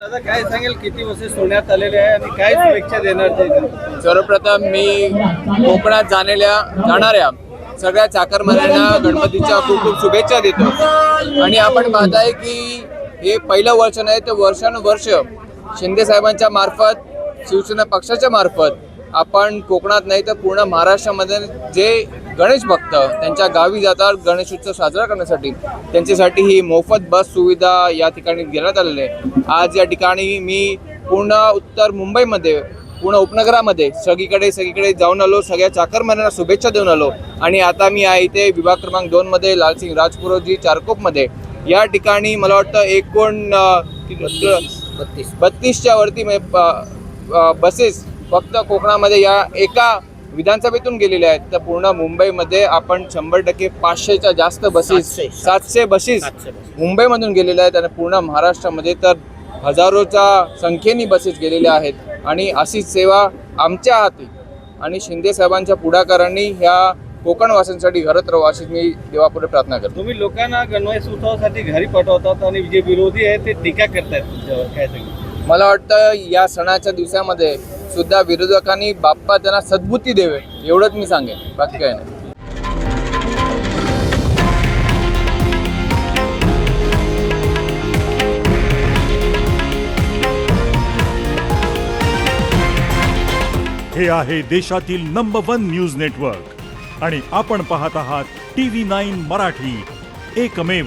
दादा काय सांगेल किती बसेस सोडण्यात आलेले आहे आणि काय शुभेच्छा देणार ते? सर्वप्रथम मी कोकणात जाणाऱ्या सगळ्या चाकरमान्यांना गणपतीच्या खूप खूप शुभेच्छा देतो. आणि आपण पाहताय की हे पहिलं वर्ष नाही तर वर्षानुवर्ष शिंदे साहेबांच्या मार्फत, शिवसेना पक्षाच्या मार्फत आपण कोकणात नाही तर पूर्ण महाराष्ट्रामध्ये जे गणेश भक्त त्यांच्या गावी जातात गणेश उत्सव साजरा करण्यासाठी, त्यांच्यासाठी ही मोफत बस सुविधा या ठिकाणी देण्यात आलेली आहे. आज या ठिकाणी मी पूर्ण उत्तर मुंबईमध्ये, पूर्ण उपनगरामध्ये सगळीकडे जाऊन आलो, सगळ्या चाकरमान्यांना शुभेच्छा देऊन आलो. आणि आता मी आहे इथे विभाग क्रमांक 2 मध्ये लालसिंग राजपुरोजी चारकोपमध्ये. या ठिकाणी मला वाटतं एकूण 32च्या वरती बसेस फक्त कोकणामध्ये या एका विधानसभेतून गेलेल्या आहेत. तर पूर्ण मुंबईमध्ये आपण 100% 500च्या जास्त बसेस, 700 बसेस मुंबईमधून गेलेल्या आहेत. आणि पूर्ण महाराष्ट्रामध्ये तर हजारोच्या संख्येने बसेस गेलेल्या आहेत. आणि अशीच सेवा आमच्या हाती आणि शिंदे साहेबांच्या पुढाकारांनी ह्या कोकणवासींसाठी घरत राहू अशी मी देवापुढे प्रार्थना करतो. तुम्ही लोकांना गणेश उत्सवासाठी घरी पाठवतात आणि जे विरोधी आहेत ते टीका करतायत तुमच्यावर, काय सांगेल? मला वाटतं या सणाच्या दिवसामध्ये सुद्धा विरोधकांनी बाप्पा त्यांना सद्बुद्धी देवे एवढंच मी सांगेन, बाकी काय नाही. हे आहे देशातील नंबर 1 न्यूज नेटवर्क आणि आपण पाहत आहात TV9 मराठी, एकमेव.